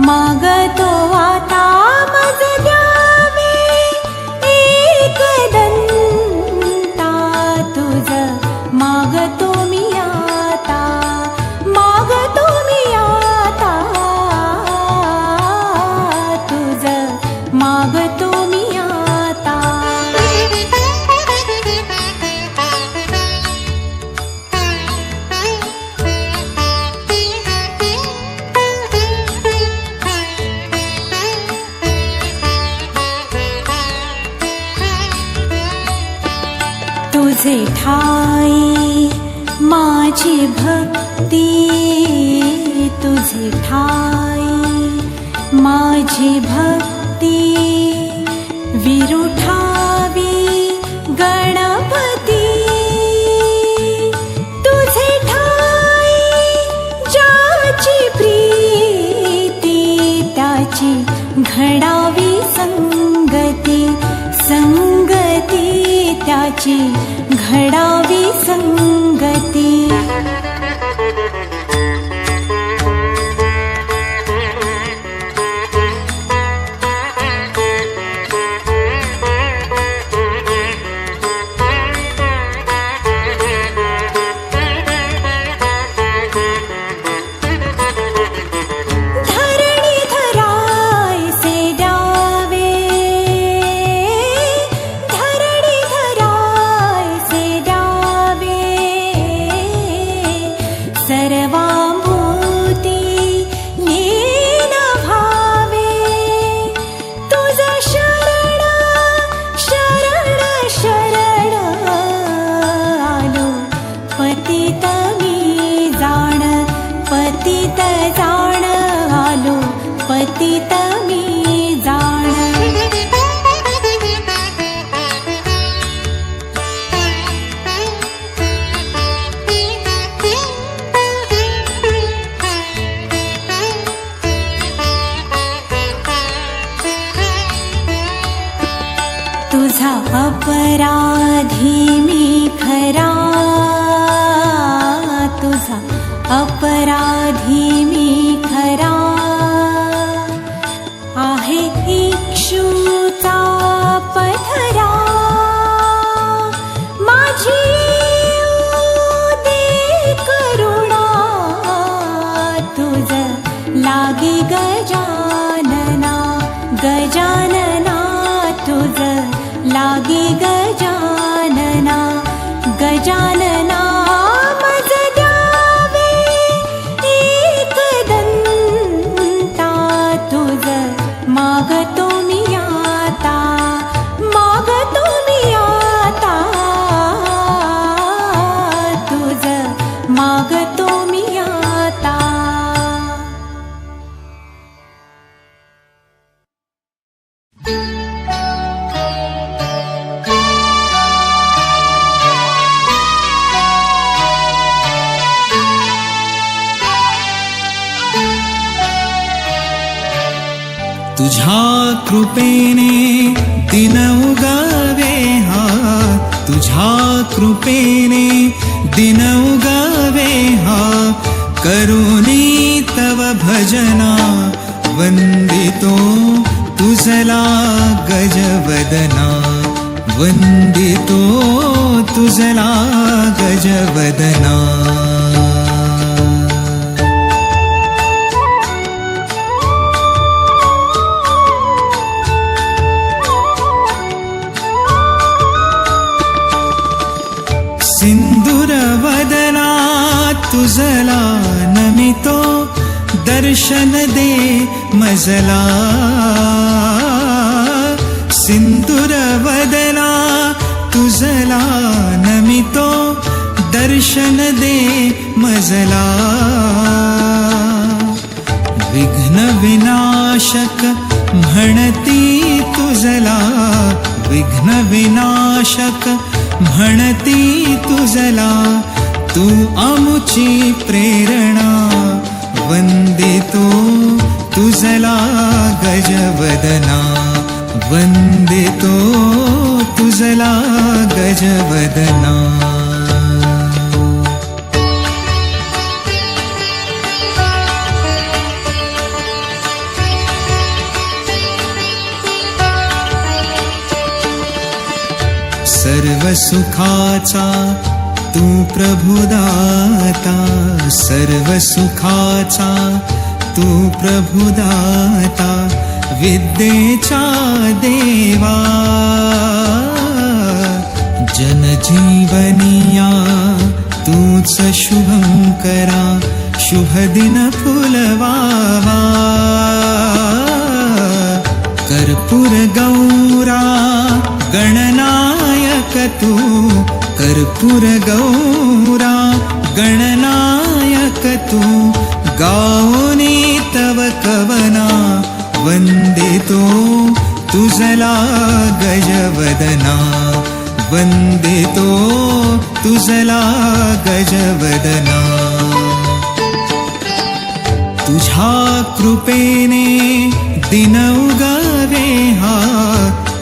मागतो आता मज द्यावे एकदंता तुझ मागतो मी आता मागतो मी आता तुझ मागतो मी आता तुझे ठाई माझी भक्ती तुझे ठाई माझी भक्ती विरुठावी गणपती तुझे ठाई ज्याची प्रीती त्याची घडावी संगती संगती त्याची घडावी संगती पतित मी जाण तुझा अपराधी मी खरा तुझा अपराधी मी खरा आहे इक्षुचा पथरा माझी दे करुणा तुझ लागी गजानना गजानना तुझ लागी गजानना गजानना मज द्यावे एकदंता तुझ मागतो मी आता मागतो मी आता तुझ मागतो मी आता तुझ्या कृपेने दिन उगावे हा तुझ्या कृपेने दिन उगावे हा करुणी तव भजना वंदितो तुझला गजवदना वंदितो तुझला गजवदना सिंदूरवदना तुझला नमितो दर्शन दे मजला सिंदूरवदना तुझला नमितो दर्शन दे मजला विघ्न विनाशक म्हणती तुझला विघ्न विनाशक म्हणती तुझला तू आमुची प्रेरणा वंदितो तुझला गजवदना वंदितो तुझला गजवदना सर्व सुखाचा तू प्रभुदाता, सर्व सुखाचा तू प्रभुदाता, विद्येचा देवा जनजीवनिया तूच शुभंकरा, शुभ दिन फुलवावा कर्पूर गौरा गणनायक तू, कर्पूर गौरा गणनायक तू, गाओनी तव कवना वंदितो तुझला गजवदना, वंदितो तुझला गजवदना. तुझ्या कृपेने दिन उगावे हा,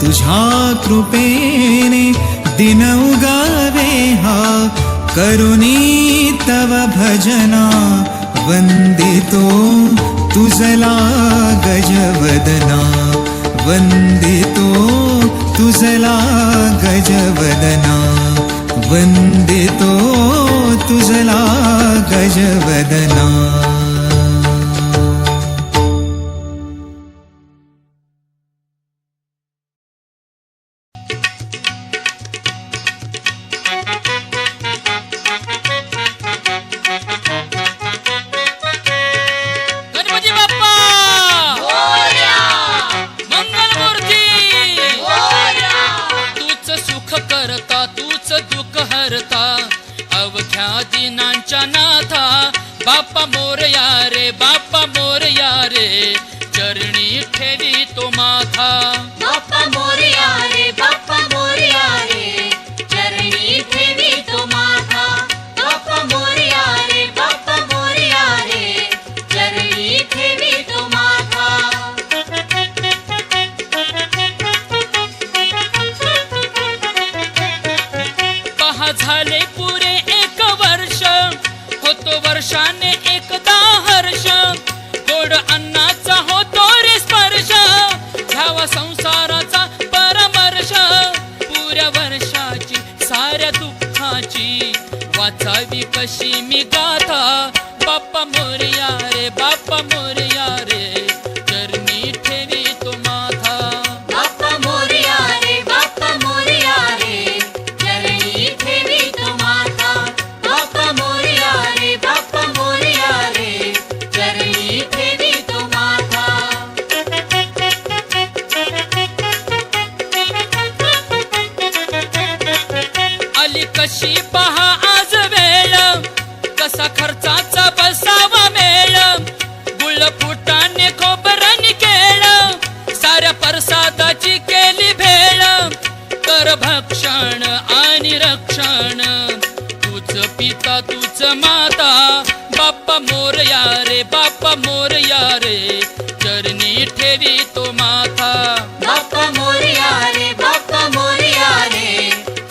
तुझ्या कृपेने दिन उगावे हा, करुणी तव भजना वंदितो तुझला गजवदना, वंदितो तुझला गजवदना, वंदितो तुझला गजवदना. दिनांच्या नाथा बाप्पा मोरया रे, बाप्पा मोरया रे, चरणी ठेवी तो माथा. बाप्पा मोरया रे, बाप्पा मोरया रे, चरणी ठेवी तो माथा. बाप्पा मोरया रे, बाप्पा मोरया रे, चरणी ठेवी तो माथा. पहा झाले पुरे एक वर्ष, होतो वर्षाने एकदा हर्ष, गोड अन्नाचा होतो रे स्पर्श, घ्यावा संसाराचा परमर्श, पुऱ्या वर्षाची साऱ्या दुःखाची वाचावी कशी मी गाथा. बाप्पा मोरया रे, बाप्पा मोरया रे, चरणी ठेवी तो माथा. बाप्पा मोरया रे, बाप्पा मोरया रे, चरणी ठेवी तो माथा. बाप्पा मोरया रे, बाप्पा मोरया रे, चरणी ठेवी तो माथा. आली कशी पहा आज वेळ, कसा खर्चाचा बसावा मेळ, गुळ फुटाने खोबरणी केळ, साऱ्या प्रसादाची केली भेळ, कर भक्षण आणि रक्षण, तूच पिता तूच माता. बाप्पा मोरया रे, बाप्पा मोरया रे, चरणी ठेवी तो माथा. बाप्पा मोरया रे, बाप्पा मोरया रे,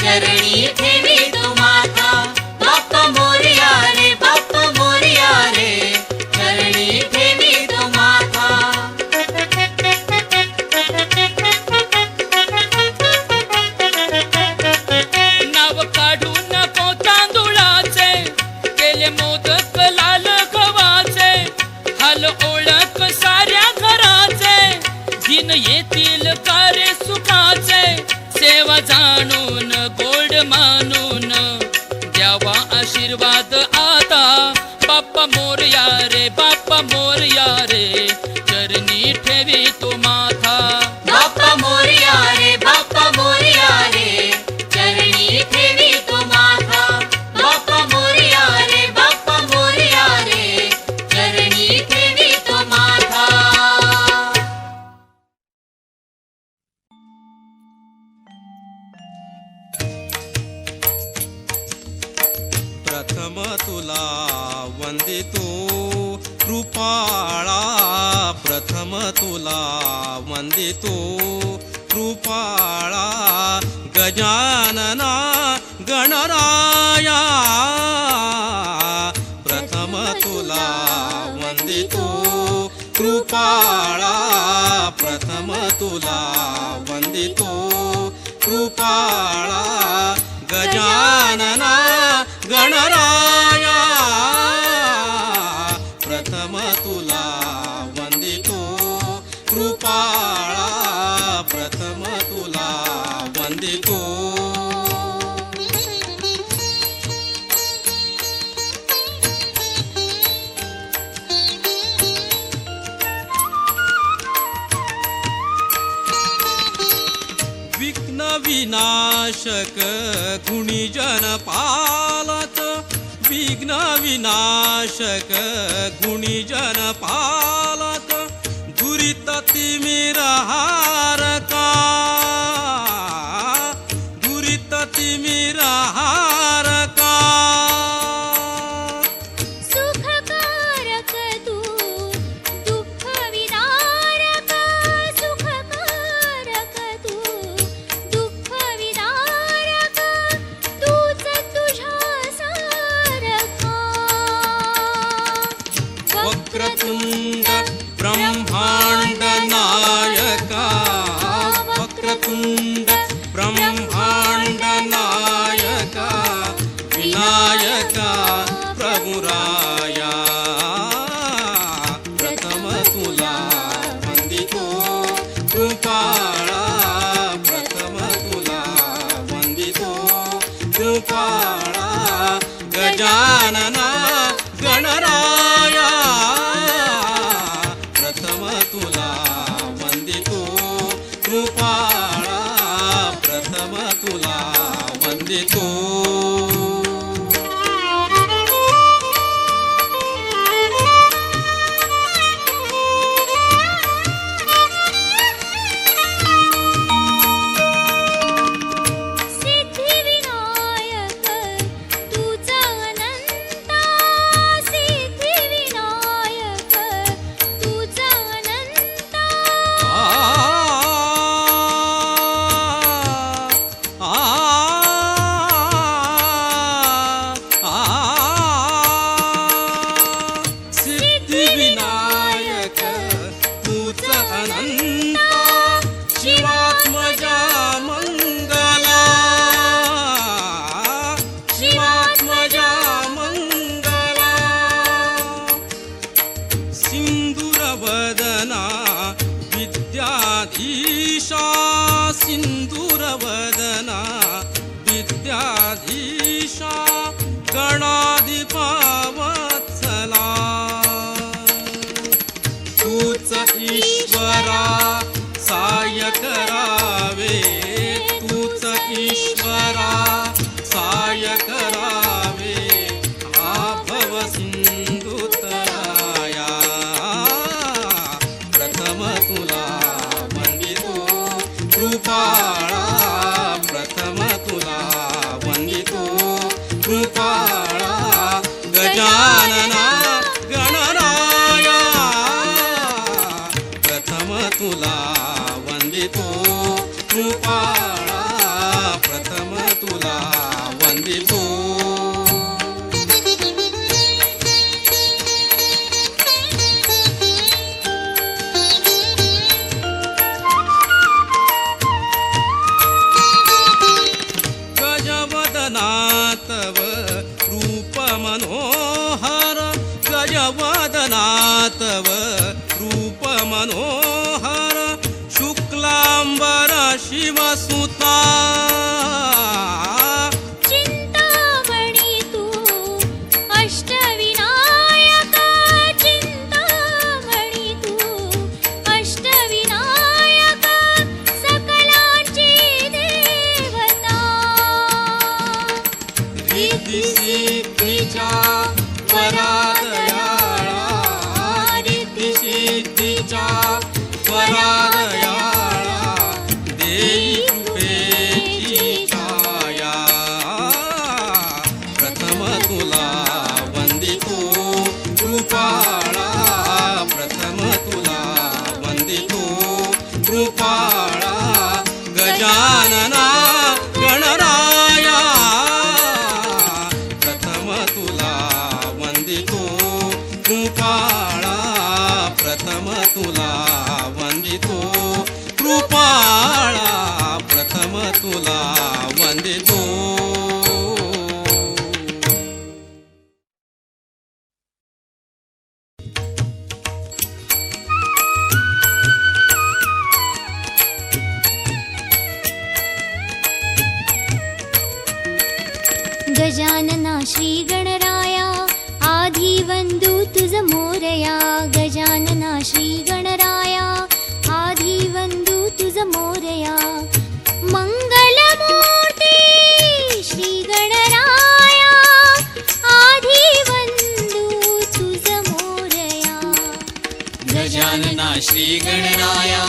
चरणी ठेवी तो माथा. बाप्पा मोरया रे, बाप्पा मोरया रे, चरणी ठेवी तो माथा. नाव काढू नको तांदुळाचे, केले मोदक लाल गव्हाचे, हाल ओळख साऱ्या घराचे, दिन येतील कार्य सुखाचे, सेवा जाणून गोड मानून द्यावा आशीर्वाद आता. बाप्पा मोरया रे, बाप्पा मोरया रे, चरणी ठेवी तो माथा. बाप्पा मोरया रे, बाप्पा मोरया रे, चरणी ठेवी तो माथा. बाप्पा मोरया रे, बाप्पा मोरया रे, चरणी ठेवी तो माथा. प्रथम तुला वंदितो कृपाळा, प्रथम तुला वंदितो कृपाळा, गजानना गणराया. प्रथम तुला वंदितो कृपाळा, प्रथम तुला वंदितो कृपाळा, गजानना गणराया प्रथम तुला वंदितो कृपाळा प्रथम तुला वंदितो विघ्न विनाशक गुणीजन पालक विघ्न विनाशक गुणीजन पालक दुरित तिमिरहारका दुरित तिमिरहारका सुखकारक तू दुःख विदारक सुखकारक तू दुःख विदारक तूच तुझ्या सारखा वक्रतुंड ब्रह्मांड नायका वक्रतुंड ब्रह्मांड नायका विनायका प्रभुराया प्रथम तुला वंदितो कृपाळा प्रथम तुला वंदितो कृपाळा गजानना गणराया प्रथम तुला वंदितो कृपाळा प्रथम तुला वंदितो सिद्धिविनायक तुझा अनंता सिद्धिविनायक तुझा अनंता सिद्धिविनायक तूच अनंता शिवात्मजा मंगला शिवात्मजा मंगला सिंदूरवदना विद्याधीशा सिंदूरवदना विद्याधीशा गणाधिपा वत्सला तूच ईश्वरा साय करावे तूच ईश्वरा साय करावे हा भव सिंधुतराया प्रथम तुला वंदितो कृपाळा प्रथम तुला वंदितो कृपाळा गजानना गणराया प्रथम तुला वंदितो कृपाळा प्रथम तुला वंदितो गजवदना तव रूप मनोहर गजवदना तव रूप मनोहर शुक्लांबर शिवसुता चिंतामणी तू अष्टविनायक चिंतामणी तू अष्टविनायक सकलांची देवता रिद्धी सिद्धीच्या वरादयाळा रिद्धी सिद्धीच्या वरादयाळा देई कृपेची छाया प्रथम तुला वंदितो कृपाळा प्रथम तुला वंदितो कृपाळा गजानना गणराया प्रथम तुला वंदितो कृपाळा प्रथम तुला वंदितो कृपाळा प्रथम तुला वंदितो गजानना श्री गणराया आधी वंदू तुझ मोरया गजानना श्री गणराया आधी वंदू तुझ मोरया मंगलमूर्ती श्री गणराया आधी वंदू तुझ मोरया गजानना श्री गणराया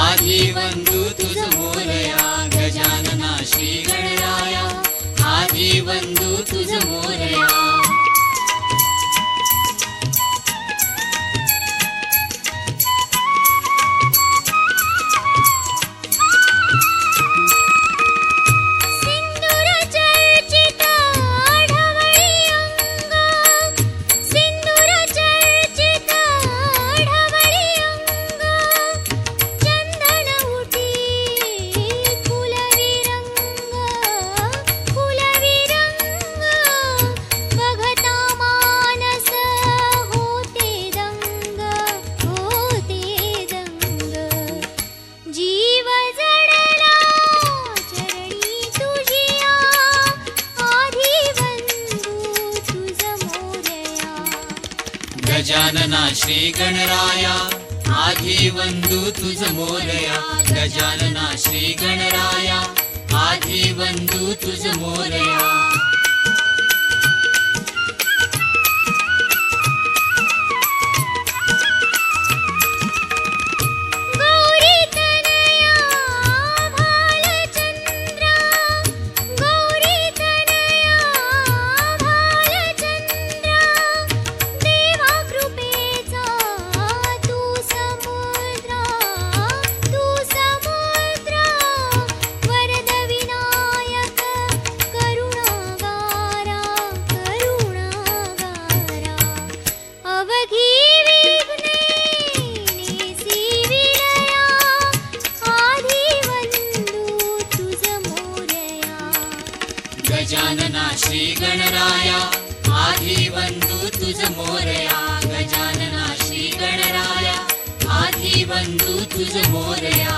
आधी वंदू तुझ मोरया गजानना श्री गणराया आधी वंदू तुझ मोरया सिंदूर चर्चित ढवळी अंग सिंदूर चर्चित ढवळी अंग चंदन उटी फुलविरंग बघता मानस होते दंग जीव जडला चरणी तुझिया आधी वंदू तुझ मोरया गजानना श्री गणराया आधी वंदू तुझ मोरया गजानना श्री गणराया आधी वंदू तुझ मोरया गौरी तनया भालचंद्रा गौरी तनया भालचंद्रा देवा कृपेचा तू समुद्रा वरद विनायक करुणागारा अवघी विघ्ने नेसिविलया आधी वंदू तुझ मोरया गजानना श्री गणराया आधी वंदू तुझ मोरया गजानना श्री गणराया आधी वंदू तुझ मोरया